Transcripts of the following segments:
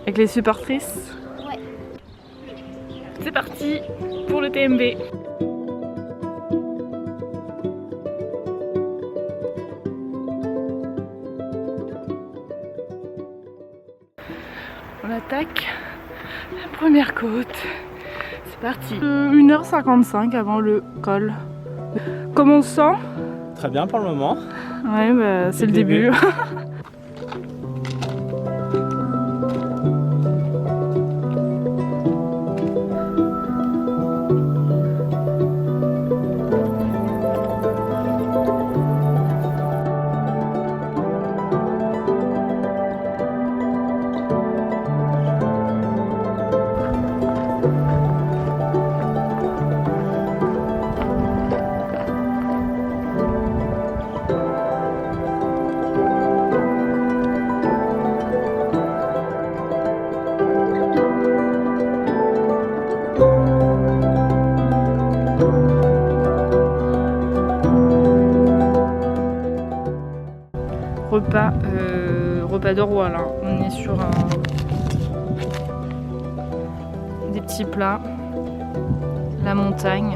Avec les supportrices? Ouais. C'est parti pour le TMB. On attaque la première côte. C'est parti. 1h55 avant le col. Comment on se sent? Très bien pour le moment. Ouais, bah, c'est le début. Repas de roi là, on est sur des petits plats, la montagne.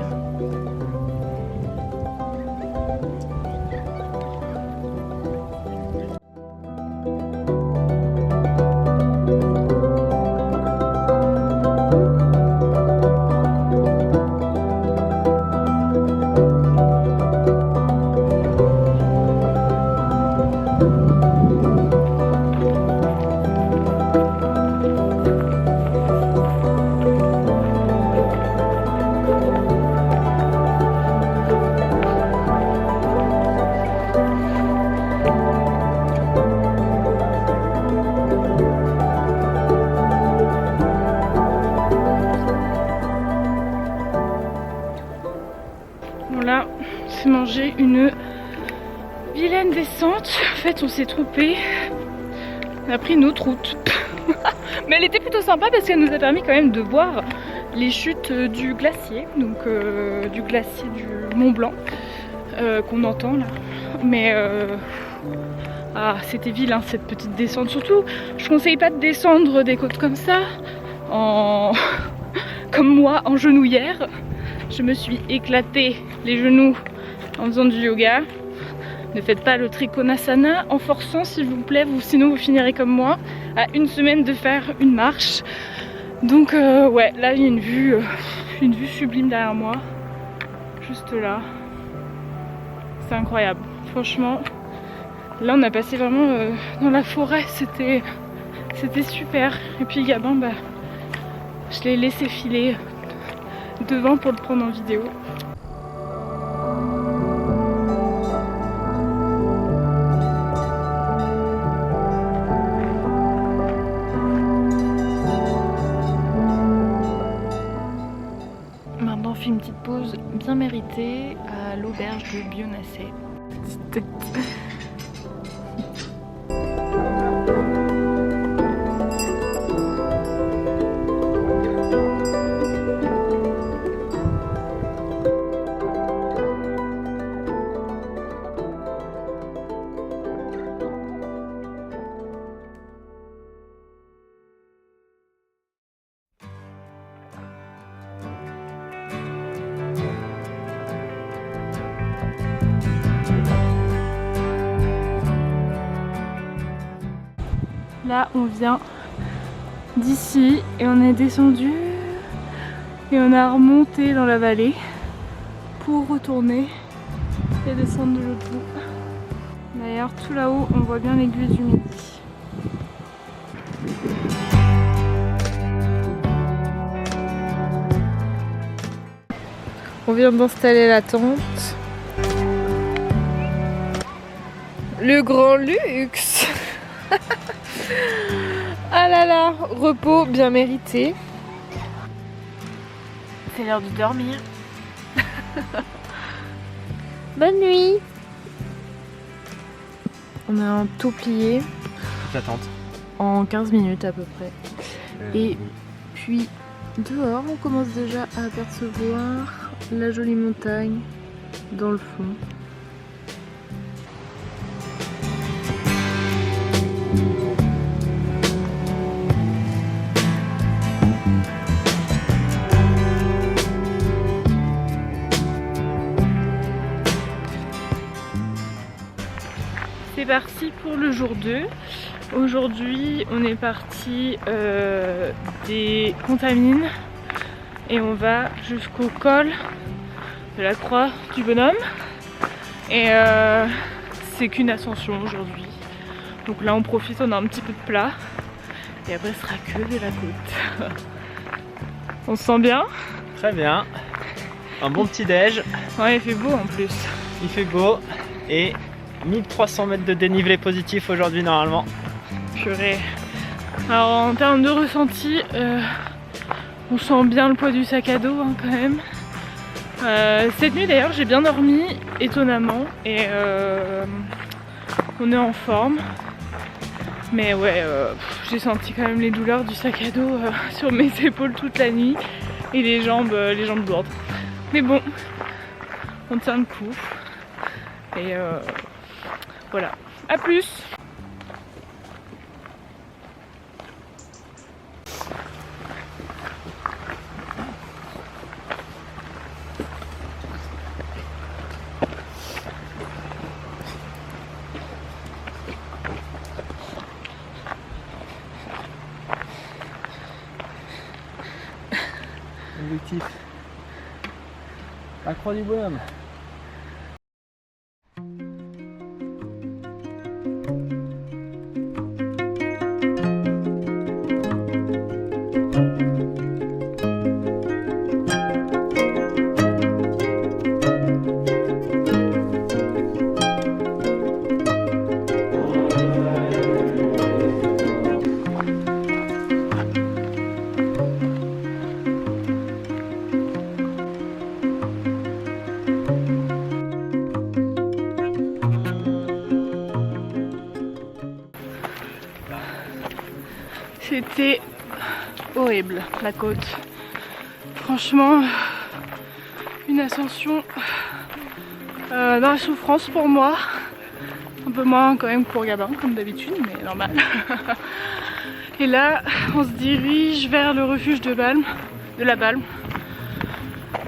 Bon là, on s'est mangé une vilaine descente. En fait, on s'est trompé. On a pris une autre route. Mais elle était plutôt sympa parce qu'elle nous a permis quand même de voir les chutes du glacier. Donc du glacier du Mont Blanc qu'on entend là. Mais c'était vilain cette petite descente. Surtout, je conseille pas de descendre des côtes comme ça comme moi en genouillère. Je me suis éclatée les genoux en faisant du yoga. Ne faites pas le Trikonasana en forçant s'il vous plaît, sinon vous finirez comme moi à une semaine de faire une marche. Donc ouais, là il y a une vue sublime derrière moi, juste là. C'est incroyable, franchement. Là on a passé vraiment dans la forêt, c'était super. Et puis Gabin, bah, je l'ai laissé filer devant pour le prendre en vidéo. Maintenant on fait une petite pause bien méritée à l'auberge de Bionnassay. Petite tête. Là on vient d'ici et on est descendu et on a remonté dans la vallée pour retourner et descendre de l'autre bout. D'ailleurs tout là-haut on voit bien l'aiguille du Midi. On vient d'installer la tente. Le grand luxe. Ah là là, repos bien mérité. C'est l'heure de dormir. Bonne nuit. On a un tout plié. Toute la tente. En 15 minutes à peu près. Et puis dehors, on commence déjà à apercevoir la jolie montagne dans le fond. parti pour le jour 2. Aujourd'hui on est parti des Contamines et on va jusqu'au col de la Croix du Bonhomme. Et c'est qu'une ascension aujourd'hui. Donc là on profite, on a un petit peu de plat. Et après ce sera que de la côte. On se sent bien? Très bien. Un bon petit déj. Ouais, il fait beau en plus. Il fait beau. Et 1300 mètres de dénivelé positif aujourd'hui normalement. Purée. Alors en termes de ressenti, on sent bien le poids du sac à dos hein, quand même. Cette nuit d'ailleurs j'ai bien dormi, étonnamment. Et on est en forme. Mais ouais, j'ai senti quand même les douleurs du sac à dos sur mes épaules toute la nuit. Et les jambes lourdes. Mais bon, on tient le coup. Et voilà, à plus. Objectif. La Croix du Bonhomme. C'était horrible la côte. Franchement, une ascension dans la souffrance pour moi. Un peu moins quand même que pour Gabin, comme d'habitude, mais normal. Et là, on se dirige vers le refuge de la Balme,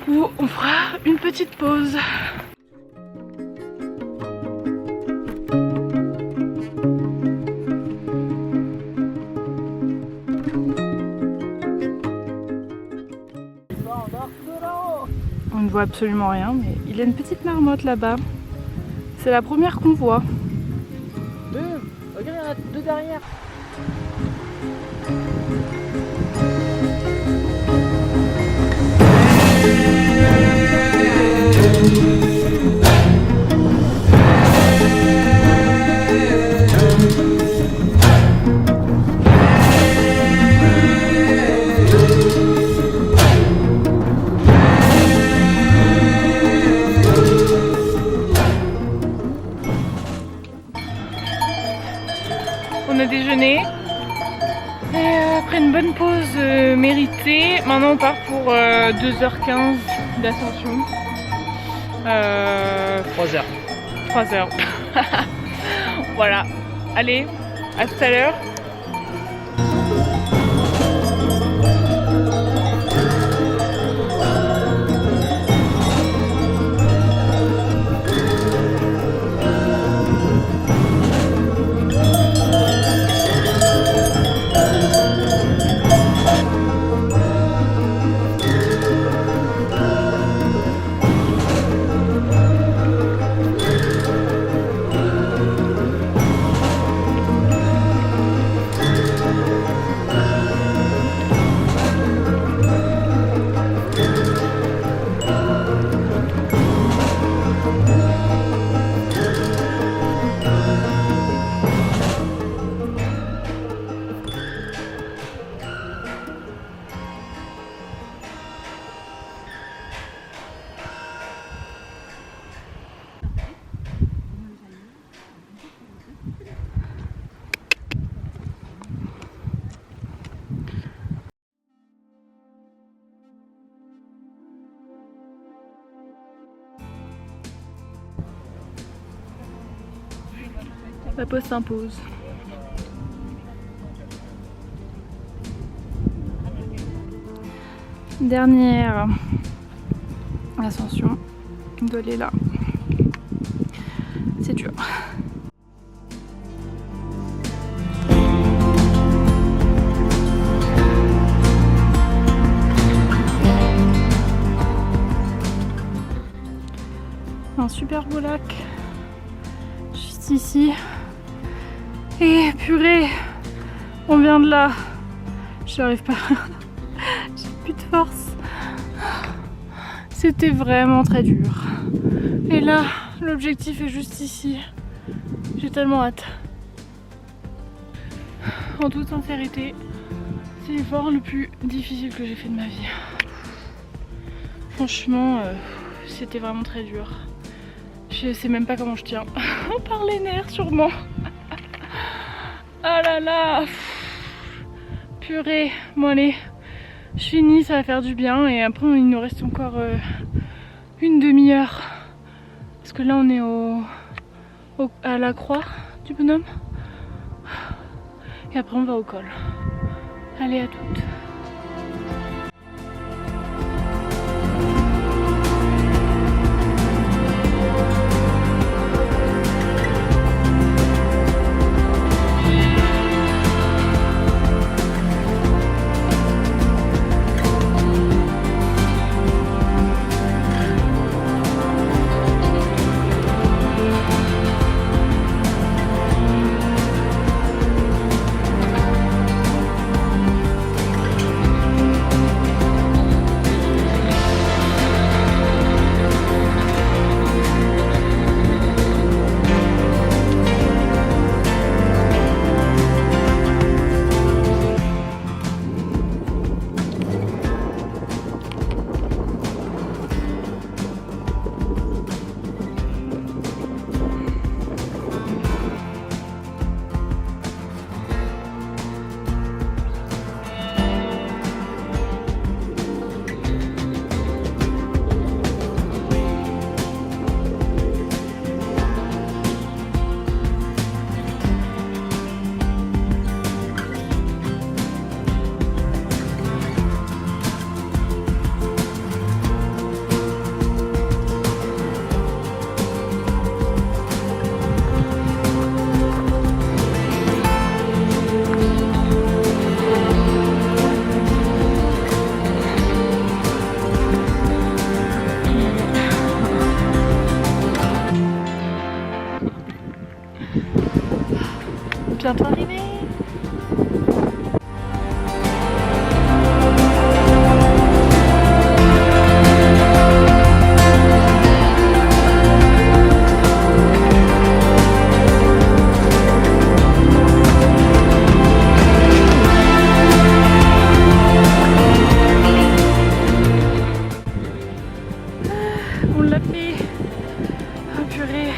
où on fera une petite pause. On ne voit absolument rien, mais il y a une petite marmotte là-bas. C'est la première qu'on voit. Regarde, il y en a deux derrière. On a déjeuné et après une bonne pause méritée, maintenant on part pour 2h15 d'ascension. 3h. 3h. Voilà, allez, à tout à l'heure. La pause s'impose. Dernière ascension de l'Éla. C'est dur. un super beau lac juste ici. Et purée, on vient de là. Je n'arrive pas. J'ai plus de force. C'était vraiment très dur. Et là, l'objectif est juste ici. J'ai tellement hâte. En toute sincérité, c'est l'effort le plus difficile que j'ai fait de ma vie. Franchement, c'était vraiment très dur. Je sais même pas comment je tiens. Par les nerfs sûrement. Ah là là. Purée. Bon allez, je finis, ça va faire du bien. Et après il nous reste encore une demi-heure. Parce que là on est à la croix du bonhomme. Et après on va au col. Allez, à toutes. Bientôt arrivé. On l'a fait. Oh purée,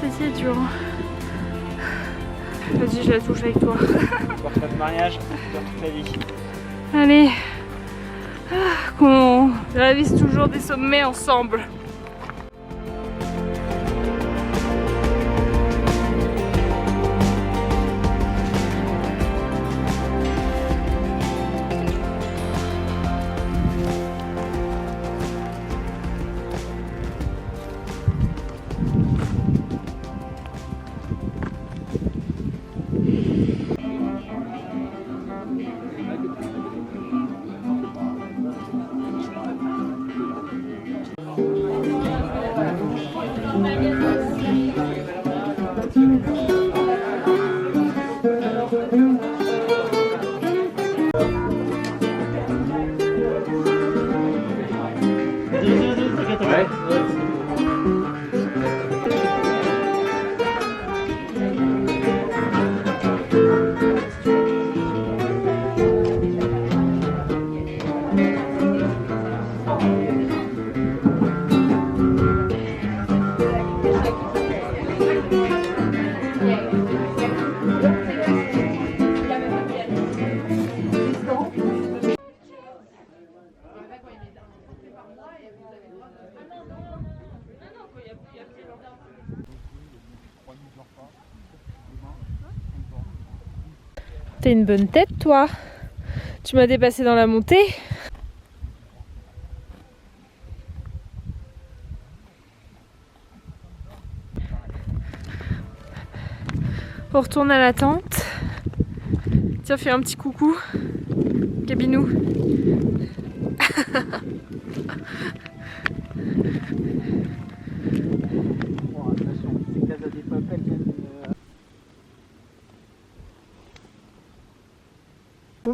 c'était dur. Vas-y, je la touche avec toi. Portrait de mariage pour toute la vie. Allez, qu'on réalise toujours des sommets ensemble. T'as une bonne tête, toi. Tu m'as dépassé dans la montée. On retourne à la tente. Tiens, fais un petit coucou. Gabinou.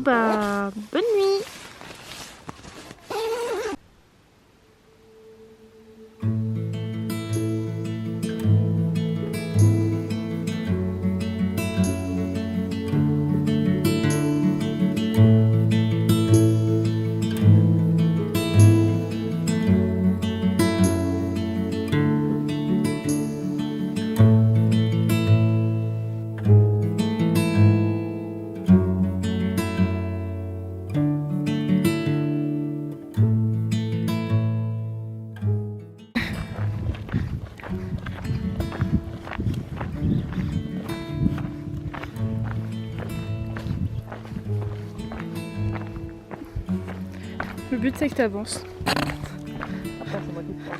Bon bah, bonne nuit. Le but c'est que tu avances. Après, c'est moi qui te prends.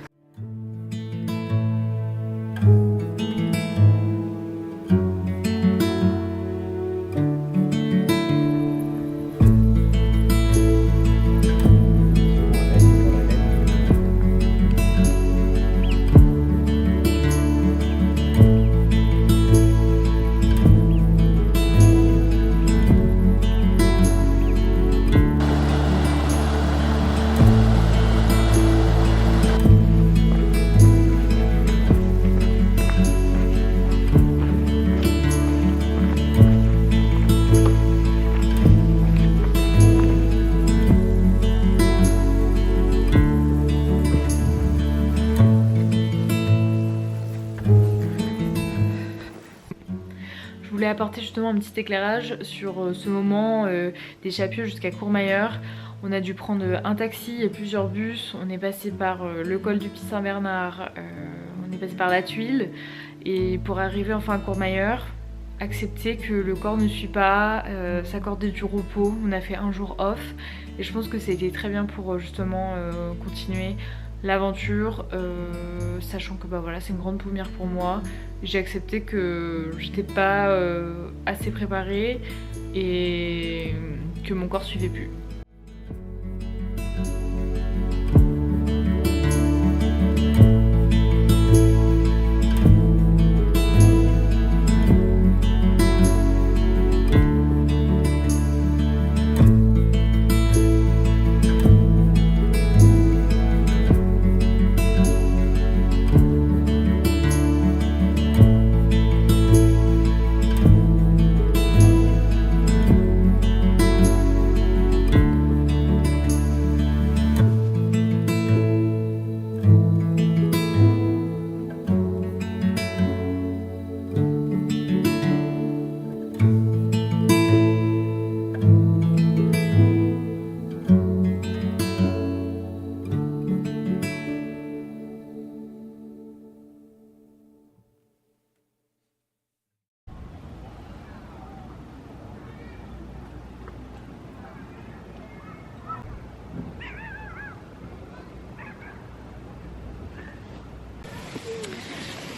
Je voulais apporter justement un petit éclairage sur ce moment des Chapieaux jusqu'à Courmayeur. On a dû prendre un taxi et plusieurs bus. On est passé par le col du Pic Saint-Bernard, on est passé par la Tuile. Et pour arriver enfin à Courmayeur, accepter que le corps ne suit pas, s'accorder du repos. On a fait un jour off et je pense que c'était très bien pour justement continuer l'aventure, sachant que bah voilà, c'est une grande première pour moi. J'ai accepté que j'étais pas assez préparée et que mon corps suivait plus.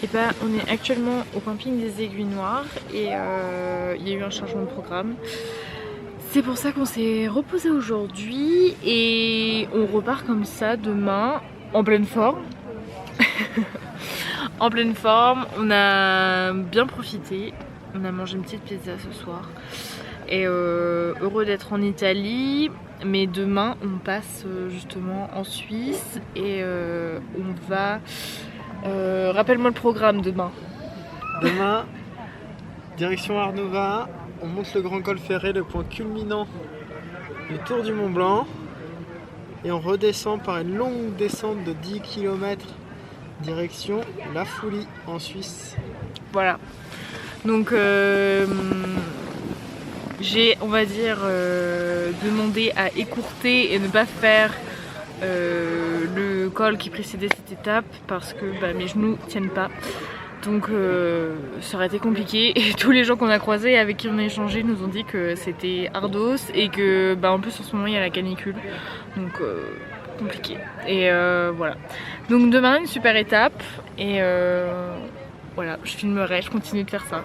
Et bah, on est actuellement au camping des Aiguilles Noires et il y a eu un changement de programme. C'est pour ça qu'on s'est reposé aujourd'hui et on repart comme ça demain en pleine forme. En pleine forme, on a bien profité, on a mangé une petite pizza ce soir et heureux d'être en Italie. Mais demain on passe justement en Suisse et on va... rappelle-moi le programme demain. Demain, direction Arnova, on monte le Grand Col Ferré, le point culminant du Tour du Mont Blanc. Et on redescend par une longue descente de 10 km direction La Foulie en Suisse. Voilà. Donc j'ai, on va dire, demandé à écourter et ne pas faire le col qui précédait cette étape parce que bah, mes genoux tiennent pas. Donc ça aurait été compliqué et tous les gens qu'on a croisés avec qui on a échangé nous ont dit que c'était ardos et que bah, en plus en ce moment il y a la canicule. Donc compliqué. Et voilà. Donc demain une super étape et voilà, je filmerai, je continue de faire ça.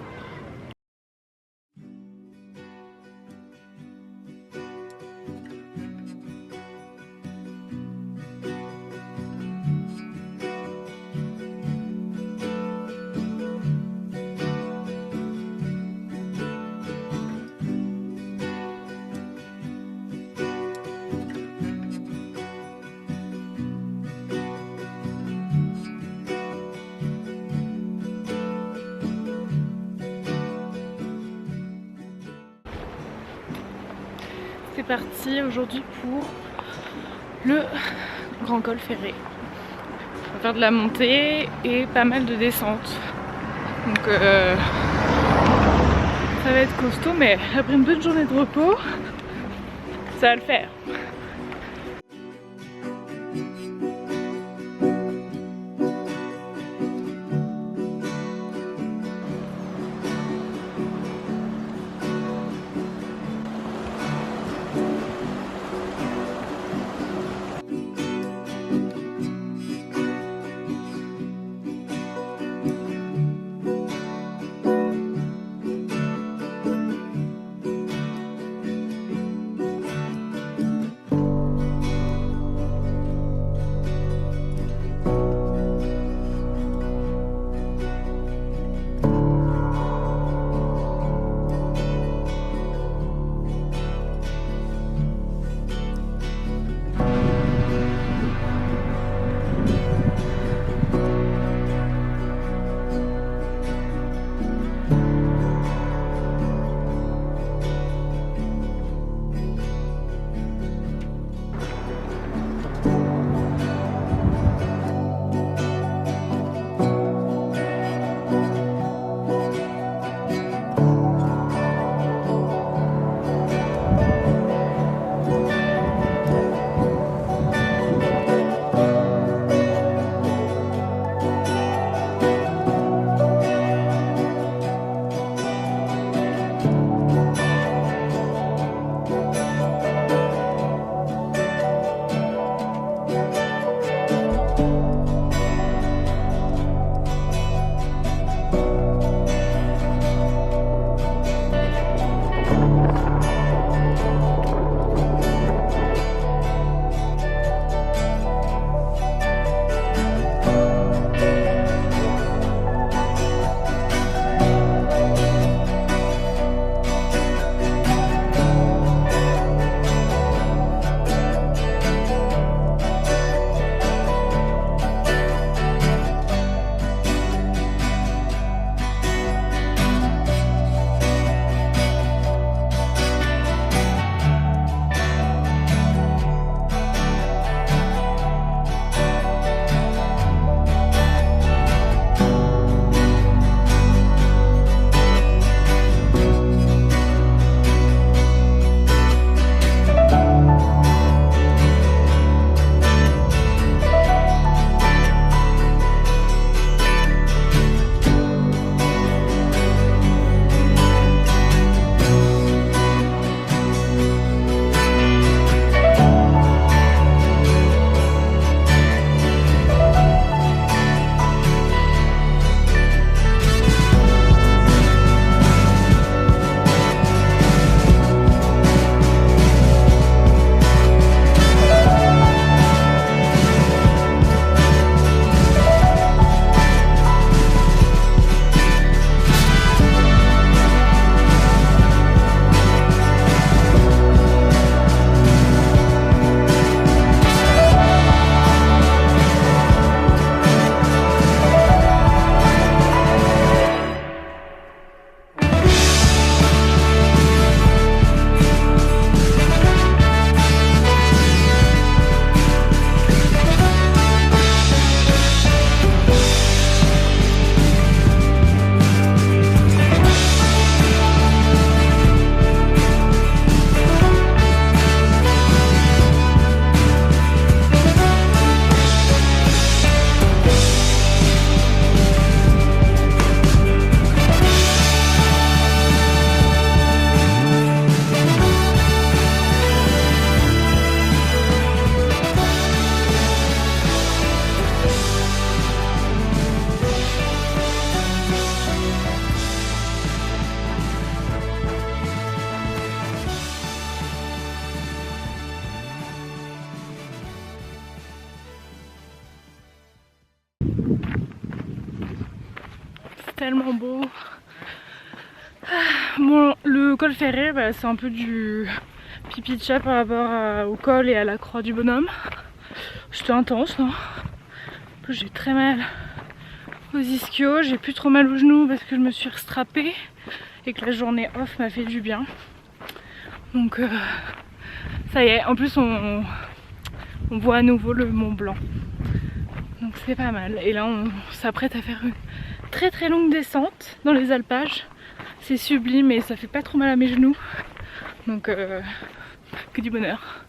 parti aujourd'hui pour le Grand Col Ferré. On va faire de la montée et pas mal de descente. Donc ça va être costaud, mais après une bonne journée de repos, ça va le faire. tellement beau. Bon, le col Ferré, bah, c'est un peu du pipi de chat par rapport au col et à la croix du bonhomme. C'était intense, non? En plus, j'ai très mal aux ischios, j'ai plus trop mal aux genoux parce que je me suis restrappée et que la journée off m'a fait du bien. Donc Ça y est, en plus on voit à nouveau le Mont Blanc. Donc c'est pas mal. Et là on s'apprête à faire une très très longue descente dans les alpages. C'est sublime et ça fait pas trop mal à mes genoux. Donc que du bonheur.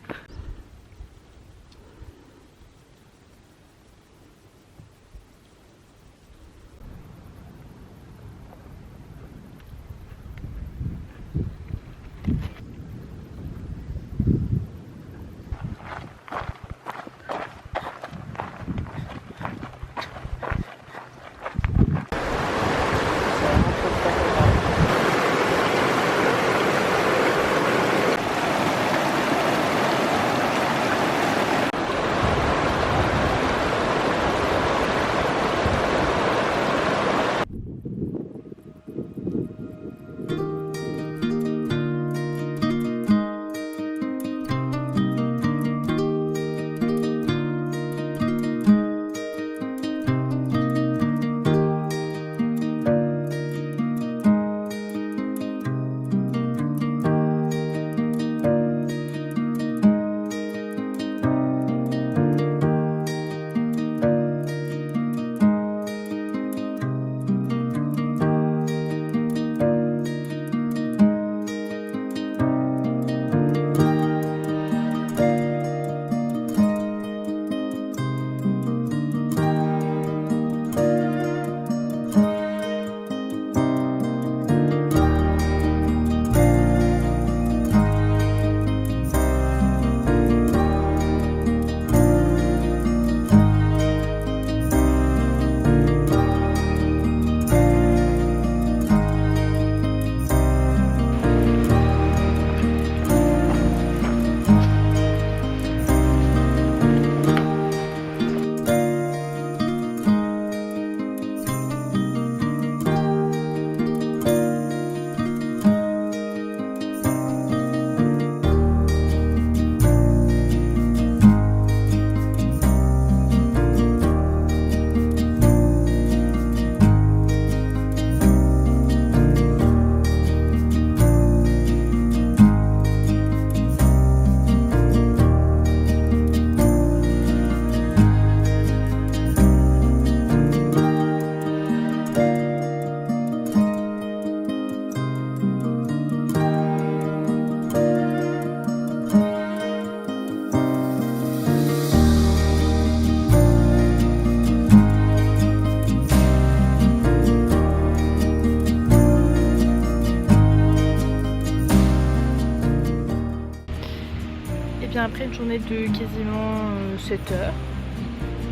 Après une journée de quasiment 7 heures,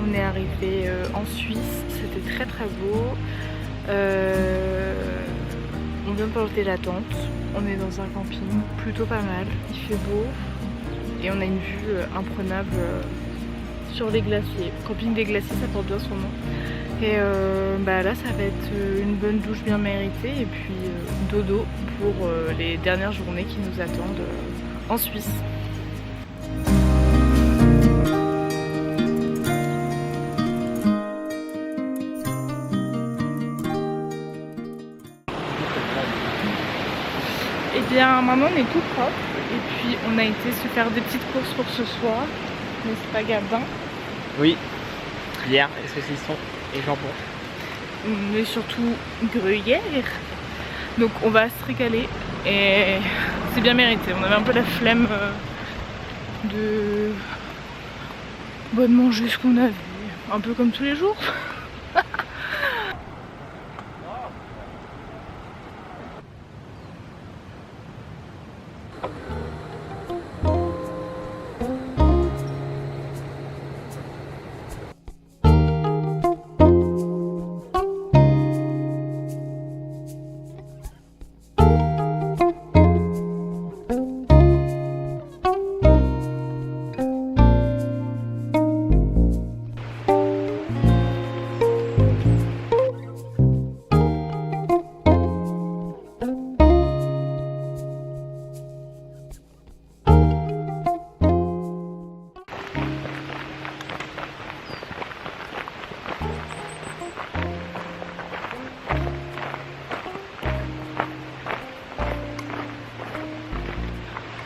on est arrivé en Suisse, c'était très très beau. On vient de porter la tente, on est dans un camping plutôt pas mal, il fait beau et on a une vue imprenable sur les glaciers. Camping des glaciers, ça porte bien son nom. Et là ça va être une bonne douche bien méritée et puis dodo pour les dernières journées qui nous attendent en Suisse. Et bien maintenant on est tout propre et puis on a été se faire des petites courses pour ce soir, n'est-ce pas Gabin? Oui, bière et saucisson et jambon. Mais surtout gruyère. Donc on va se régaler et c'est bien mérité. On avait un peu la flemme de manger ce qu'on a vu, un peu comme tous les jours.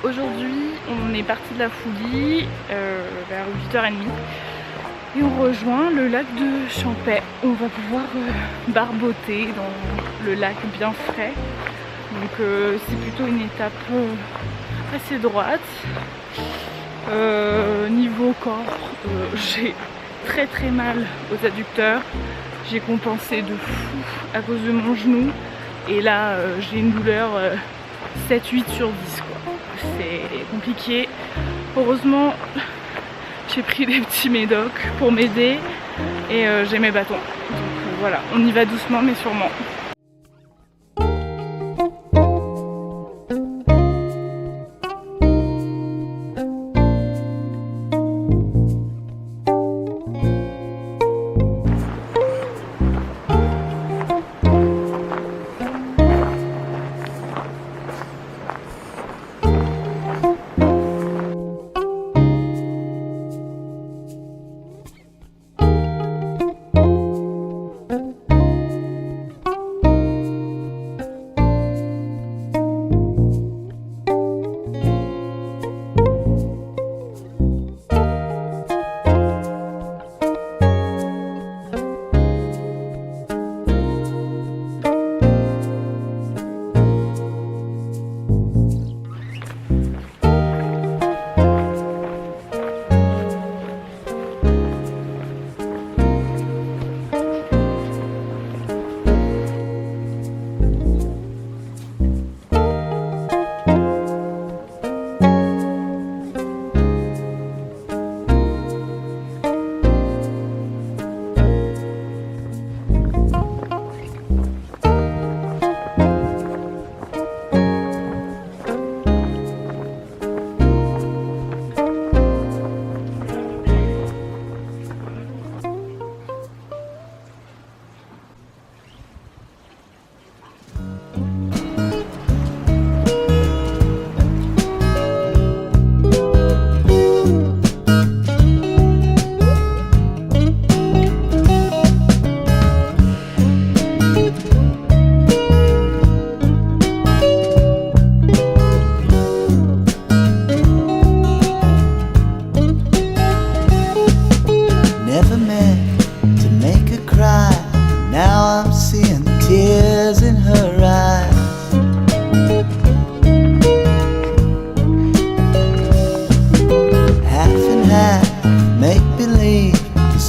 Aujourd'hui, on est parti de la Foulie vers 8h30 et on rejoint le lac de Champais. On va pouvoir barboter dans le lac bien frais. Donc c'est plutôt une étape assez droite. Niveau corps, j'ai très mal aux adducteurs. J'ai compensé de fou à cause de mon genou. Et là, j'ai une douleur 7-8 sur 10 quoi. C'est compliqué. Heureusement, j'ai pris des petits médocs pour m'aider et j'ai mes bâtons. Donc voilà, on y va doucement mais sûrement.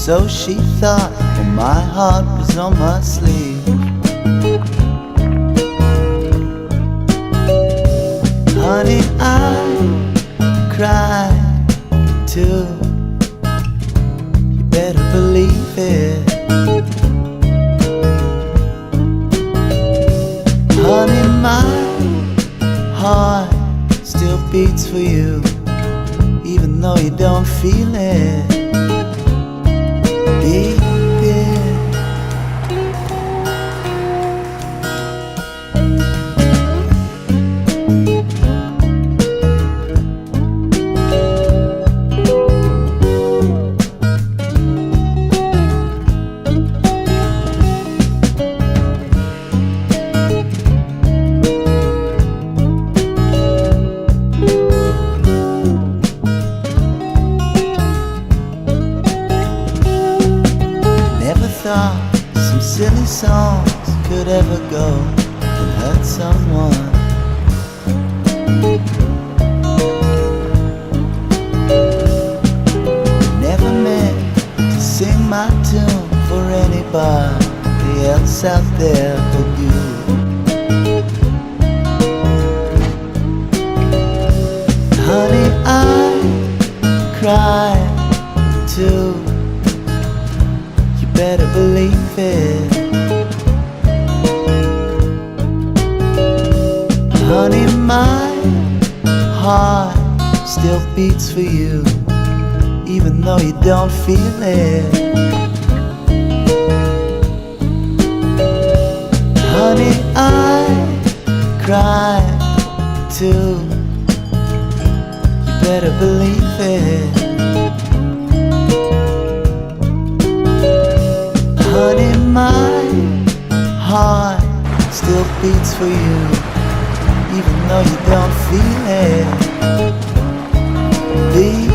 So she thought, well, my heart was on my sleeve. Honey, I cried too. You better believe it. Honey, my heart still beats for you, even though you don't feel it. Some silly songs could ever go and hurt someone. Never meant to sing my tune for anybody else out there but you. Honey, I cried too. Better believe it. Honey, my heart still beats for you, even though you don't feel it. Honey, I cried too. You better believe it. Honey, my heart still beats for you, even though you don't feel it. bleeding.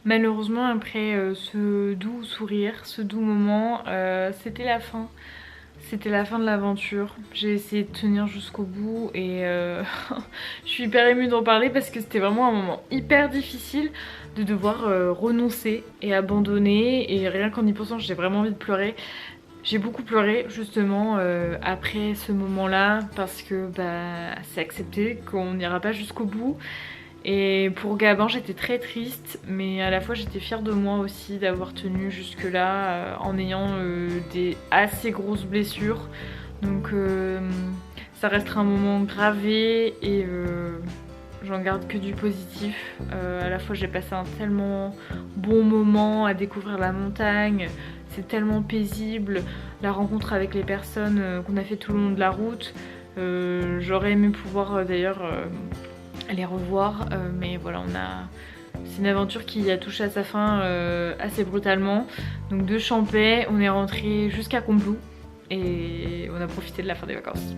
Malheureusement, après ce doux sourire, ce doux moment, c'était la fin. C'était la fin de l'aventure. J'ai essayé de tenir jusqu'au bout et je suis hyper émue d'en parler parce que c'était vraiment un moment hyper difficile de devoir renoncer et abandonner. Et rien qu'en y pensant, j'ai vraiment envie de pleurer. J'ai beaucoup pleuré justement après ce moment-là parce que c'est accepté qu'on n'ira pas jusqu'au bout. Et pour Gabin, j'étais très triste, mais à la fois j'étais fière de moi aussi d'avoir tenu jusque-là en ayant des assez grosses blessures. Donc ça restera un moment gravé et j'en garde que du positif. À la fois j'ai passé un tellement bon moment à découvrir la montagne, c'est tellement paisible, la rencontre avec les personnes qu'on a fait tout le long de la route. J'aurais aimé pouvoir d'ailleurs les revoir, mais voilà, c'est une aventure qui a touché à sa fin assez brutalement. Donc de Champais, on est rentré jusqu'à Combloux et on a profité de la fin des vacances.